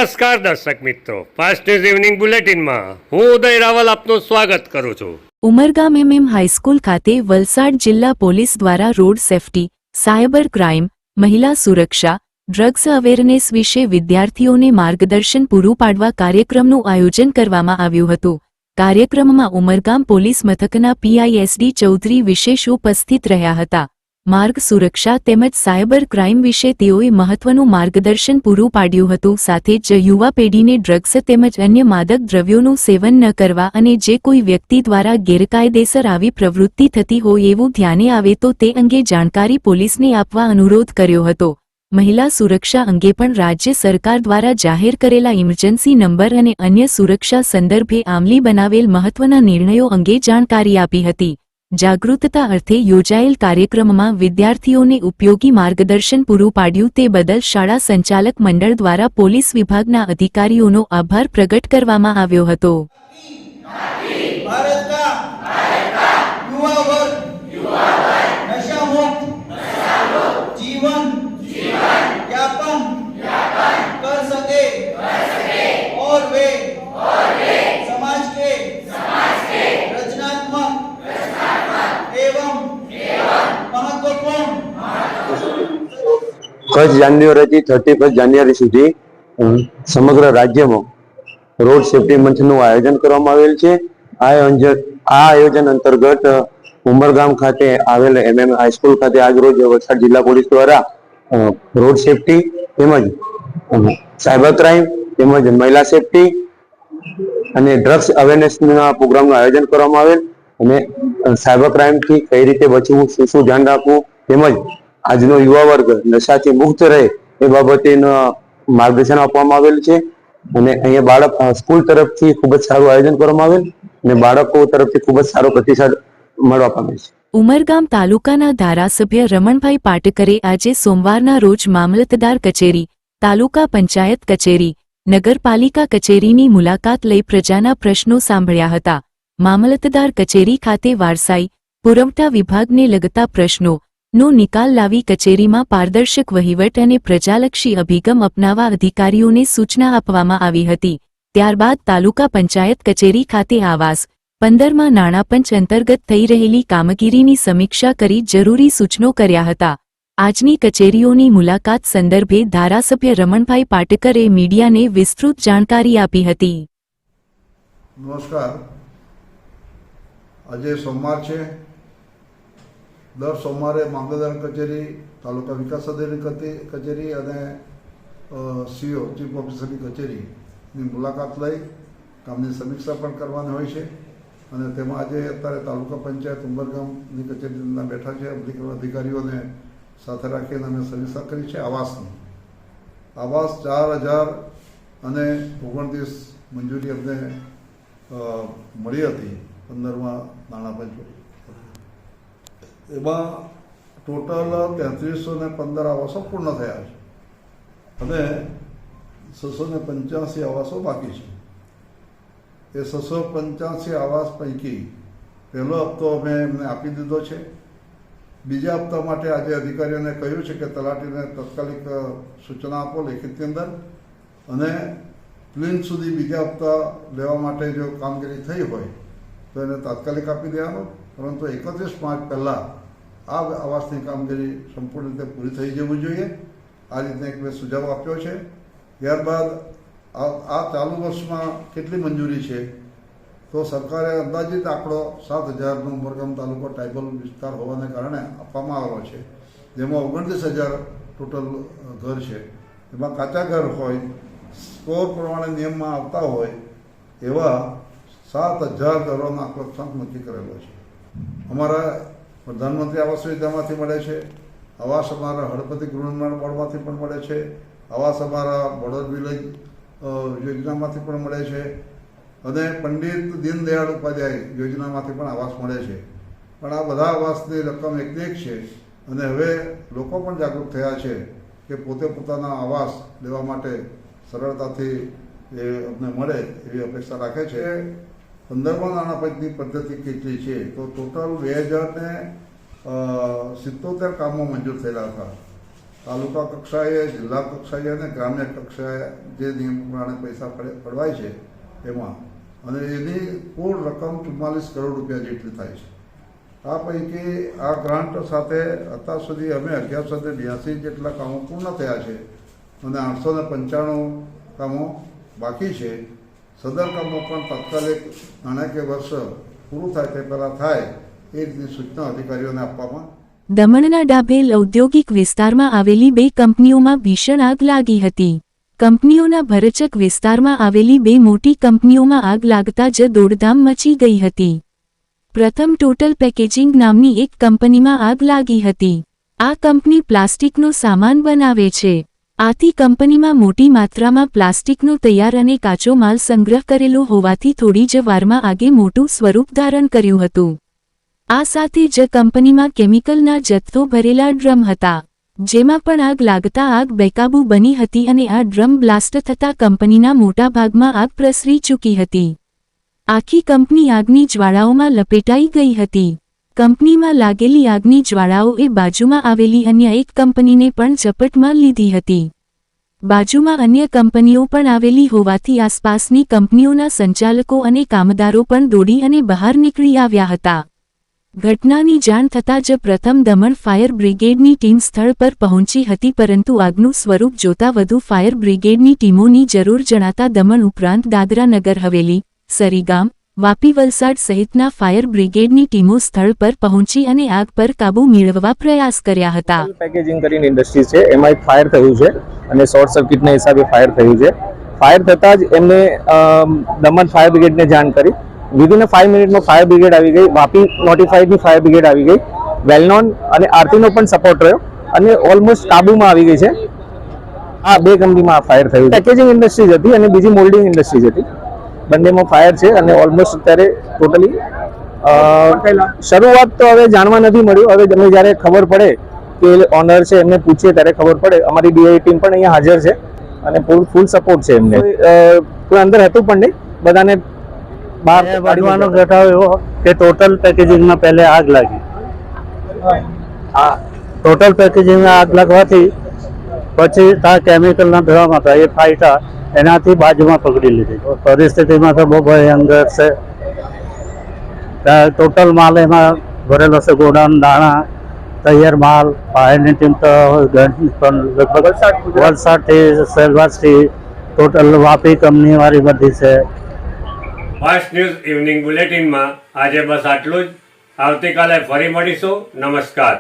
નમસ્કાર દર્શક મિત્રો, ફાસ્ટ ન્યૂઝ ઇવનિંગ બુલેટિનમાં હું ઉદય રાવલ આપનું સ્વાગત કરું છું। ઉમરગામ એમએમ હાઈસ્કૂલ ખાતે વલસાડ જિલ્લા પોલીસ દ્વારા રોડ સેફટી, સાયબર ક્રાઇમ, મહિલા સુરક્ષા, ડ્રગ્સ અવેરનેસ વિશે વિદ્યાર્થીઓને માર્ગદર્શન પૂરું પાડવા કાર્યક્રમનું આયોજન કરવામાં આવ્યું હતું। કાર્યક્રમમાં ઉમરગામ પોલીસ મથકના પીઆઈએસડી ચૌધરી વિશેષ ઉપસ્થિત રહ્યા હતા। માર્ગ સુરક્ષા તેમજ સાયબર ક્રાઇમ વિશે તેઓએ મહત્વનું માર્ગદર્શન પૂરું પાડ્યું હતું। સાથે જ યુવા પેઢીને ડ્રગ્સ તેમજ અન્ય માદક દ્રવ્યોનું સેવન ન કરવા અને જે કોઈ વ્યક્તિ દ્વારા ગેરકાયદેસર આવી પ્રવૃત્તિ થતી હોય એવું ધ્યાને આવે તો તે અંગે જાણકારી પોલીસને આપવા અનુરોધ કર્યો હતો। મહિલા સુરક્ષા અંગે પણ રાજ્ય સરકાર દ્વારા જાહેર કરેલા ઇમરજન્સી નંબર અને અન્ય સુરક્ષા સંદર્ભે આમલી બનાવેલ મહત્વના નિર્ણયો અંગે જાણકારી આપી હતી। જાગૃતતા અર્થે યોજાયેલ કાર્યક્રમમાં વિદ્યાર્થીઓને ઉપયોગી માર્ગદર્શન પૂરું પાડ્યું તે બદલ શાળા સંચાલક મંડળ દ્વારા પોલીસ વિભાગના અધિકારીઓનો આભાર પ્રગટ કરવામાં આવ્યો હતો। કચ્છ જાન્યુઆરીથી 31 જાન્યુઆરી સુધી સમગ્ર રાજ્યમાં રોડ સેફટી મંથનું આયોજન કરવામાં આવેલ છે। આ આયોજન અંતર્ગત ઉમરગામ ખાતે આવેલ એમએમ હાઈસ્કૂલ ખાતે આજરોજ વલસાડ જિલ્લા પોલીસ દ્વારા રોડ સેફટી તેમજ સાયબર ક્રાઇમ તેમજ મહિલા સેફટી અને ડ્રગ્સ અવેરનેસના પ્રોગ્રામનું આયોજન કરવામાં આવેલ અને સાયબર ક્રાઇમથી કઈ રીતે બચવું, શું ધ્યાન રાખવું તેમજ આજનો યુવા વર્ગ નશાથી મુક્ત રહે એ બાબતેનું માર્ગદર્શન આપવામાં આવેલ છે। અને અહીંયા બાળક સ્કૂલ તરફથી ખૂબ જ સારું આયોજન કરવામાં આવેલ અને બાળકો તરફથી ખૂબ જ સારો પ્રતિસાદ મળવા પામે છે। ઉમરગામ તાલુકાના ધારાસભ્ય રમણભાઈ પાટકરે આજે સોમવારના રોજ મામલતદાર કચેરી, તાલુકા પંચાયત કચેરી, નગરપાલિકા કચેરીની મુલાકાત લઈ પ્રજાના પ્રશ્નો સાંભળ્યા હતા। મામલતદાર કચેરી ખાતે વારસાઈ, પુરવઠા વિભાગને લગતા પ્રશ્નો નો નિકાલ લાવી કચેરીમાં પારદર્શક વહીવટ અને પ્રજાલક્ષી અભિગમ અપનાવવા અધિકારીઓને સૂચના આપવામાં આવી હતી। ત્યારબાદ તાલુકા પંચાયત કચેરી ખાતે આવાસ 15માં નાણાપંચ અંતર્ગત થઈ રહેલી કામગીરીની સમીક્ષા કરી જરૂરી સૂચનો કર્યા હતા। આજની કચેરીઓની મુલાકાત સંદર્ભે ધારાસભ્ય રમણભાઈ પાટકરે મીડિયાને વિસ્તૃત જાણકારી આપી હતી। નમસ્કાર, આજે સોમવાર છે। દર સોમવારે મામલતદાર કચેરી, તાલુકા વિકાસ અધિકારી કચેરી અને સીઓ ચીફ ઓફિસરની કચેરીની મુલાકાત લઈ કામની સમીક્ષા પણ કરવાની હોય છે। અને તેમાં આજે અત્યારે તાલુકા પંચાયત ઉમરગામની કચેરીના બેઠા છે અધિકારીઓને સાથે રાખીને અમે સમીક્ષા કરી છે। આવાસ 4029 મંજૂરી અમને મળી હતી 15માં નાણાપંચ। એમાં ટોટલ 3315 આવાસો પૂર્ણ થયા છે અને 685 આવાસો બાકી છે। એ 685 આવાસ પૈકી પહેલો હપ્તો અમે એમને આપી દીધો છે। બીજા હપ્તા માટે આજે અધિકારીઓને કહ્યું છે કે તલાટીને તાત્કાલિક સૂચના આપો લેખિતની અંદર અને પ્લિન્થ સુધી બીજા હપ્તા લેવા માટે જો કામગીરી થઈ હોય તો એને તાત્કાલિક આપી દેવાનો, પરંતુ 31 માર્ચ પહેલાં આ આવાસની કામગીરી સંપૂર્ણ રીતે પૂરી થઈ જવી જોઈએ। આ રીતને એક મેં સુઝાવ આપ્યો છે। ત્યારબાદ આ ચાલુ વર્ષમાં કેટલી મંજૂરી છે તો સરકારે અંદાજિત આંકડો 7000નો ઉમરગામ તાલુકો ટ્રાઇબલ વિસ્તાર હોવાને કારણે આપવામાં આવેલો છે, જેમાં 29,000 ટોટલ ઘર છે। એમાં કાચા ઘર હોય, સ્કોર પ્રમાણે નિયમમાં આવતા હોય એવા 7000 ઘરોનો આંકડો નક્કી કરેલો છે। અમારા પ્રધાનમંત્રી આવાસ યોજનામાંથી મળે છે, આવાસ અમારા હળપતિ ગૃહ નિર્માણ બોર્ડમાંથી પણ મળે છે, આવાસ અમારા બોર્ડર વિલેજ યોજનામાંથી પણ મળે છે અને પંડિત દીનદયાળ ઉપાધ્યાય યોજનામાંથી પણ આવાસ મળે છે। પણ આ બધા આવાસની રકમ એકની એક છે અને હવે લોકો પણ જાગૃત થયા છે કે પોતે પોતાના આવાસ લેવા માટે સરળતાથી એ અમને મળે એવી અપેક્ષા રાખે છે। 15માં નાણાપંચની પદ્ધતિ કેટલી છે તો ટોટલ 2077 કામો મંજૂર થયેલા હતા। તાલુકા કક્ષાએ, જિલ્લા કક્ષાએ અને ગ્રામ્ય કક્ષાએ જે નિયમ પ્રમાણે પૈસા પડવાય છે એમાં, અને એની કુલ રકમ 44 કરોડ રૂપિયા જેટલી થાય છે. આ પૈકી આ ગ્રાન્ટ સાથે અત્યાર સુધી અમે 1182 જેટલા કામો પૂર્ણ થયા છે અને 895 કામો બાકી છે. સદર કામો પણ તાત્કાલિક નાણાકીય વર્ષ પૂરું થાય તે પહેલાં થાય એ રીતની સૂચના અધિકારીઓને આપવામાં. દમણના ડાભેલ ઔદ્યોગિક વિસ્તારમાં આવેલી 2 કંપનીઓમાં ભીષણ આગ લાગી હતી. કંપનીઓના ભરચક વિસ્તારમાં આવેલી 2 મોટી કંપનીઓમાં આગ લાગતા જ દોડધામ મચી ગઈ હતી. પ્રથમ ટોટલ પેકેજિંગ નામની એક કંપનીમાં આગ લાગી હતી. આ કંપની પ્લાસ્ટિકનો સામાન બનાવે છે. આથી કંપનીમાં મોટી માત્રામાં પ્લાસ્ટિકનો તૈયાર અને કાચો માલ સંગ્રહ કરેલો હોવાથી થોડી જ વારમાં આગે મોટું સ્વરૂપ ધારણ કર્યું હતું. આ સાથે જ કંપનીમાં કેમિકલના જથ્થો ભરેલા ડ્રમ હતા, જેમાં પણ આગ લાગતા આગ બેકાબૂ બની હતી અને આ ડ્રમ બ્લાસ્ટ થતાં કંપનીના મોટા ભાગમાં આગ પ્રસરી ચૂકી હતી. આખી કંપની આગની જ્વાળાઓમાં લપેટાઈ ગઈ હતી. કંપનીમાં લાગેલી આગની જ્વાળાઓએ બાજુમાં આવેલી અન્ય એક કંપનીને પણ ઝપટમાં લીધી હતી. બાજુમાં અન્ય કંપનીઓ પણ આવેલી હોવાથી આસપાસની કંપનીઓના સંચાલકો અને કામદારો પણ દોડી અને બહાર નીકળી આવ્યા હતા. ઘટનાની જાણ થતાં જ પ્રથમ દમણ ફાયર બ્રિગેડની ટીમ સ્થળ પર પહોંચી હતી, પરંતુ આગનું સ્વરૂપ જોતા વધુ ફાયર બ્રિગેડની ટીમોની જરૂર જણાતા દમણ ઉપરાંત દાદરા નગર હવેલી, સરીગામ, વાપી, વલસાડ સહિતના ફાયર બ્રિગેડની ટીમો સ્થળ પર પહોંચી અને આગ પર કાબૂ મેળવવા પ્રયાસ કર્યા હતા. પેકેજિંગ કરીને ઇન્ડસ્ટ્રી છે, એમાં એક ફાયર થયું છે અને શોર્ટ સર્કિટના હિસાબે ફાયર થયું છે. ફાયર થતાં જ એમને દમણ ફાયર બ્રિગેડને જાણ કરી. વિધિન 5 મિનિટમાં ફાયર બ્રિગેડ આવી ગઈ. વાપી નોટિફાઈડની ફાયર બ્રિગેડ આવી ગઈ. વેલનોન અને આરતીનો પણ સપોર્ટ રહ્યો અને ઓલમોસ્ટ કાબૂમાં આવી ગઈ છે. આ 2 કંપનીમાં આ ફાયર થયું. પેકેજિંગ ઇન્ડસ્ટ્રીઝ હતી અને બીજી મોલ્ડિંગ ઇન્ડસ્ટ્રીઝ હતી. બંનેમાં ફાયર છે અને ઓલમોસ્ટ અત્યારે ટોટલી શરૂઆત તો હવે જાણવા નથી મળ્યું. હવે તમે જ્યારે ખબર પડે કે ઓનર છે એમને પૂછીએ ત્યારે ખબર પડે. અમારી ડીઆઈ ટીમ પણ અહીંયા હાજર છે અને ફૂલ સપોર્ટ છે એમને. કોઈ અંદર હતું પણ નહીં, બધાને બહાર કાઢવાનો ઘટાડો એવો કે ટોટલ પેકેજિંગમાં પહેલે આગ લાગી. ટોટલ પેકેજિંગમાં આગ લાગવાથી પછી ત્યાં કેમિકલના ડ્રમ હતા એ ફાઈટા એનાથી બાજુમાં પકડી લીધી. પરિસ્થિતિમાં તો બહુ ભયંકર છે. ટોટલ માલ એમાં ભરેલો છે, ગોડાઉન, દાણા, તૈયાર માલ. ફાયરની ટીમ તો લગભગ વલસાડથી, સેલવાસથી, ટોટલ વાપી કંપની વાળી બધી છે. ફાસ્ટ ન્યૂઝ ઇવનિંગ બુલેટિનમાં આજે બસ આટલું જ. આવતીકાલે ફરી મળીશું. નમસ્કાર.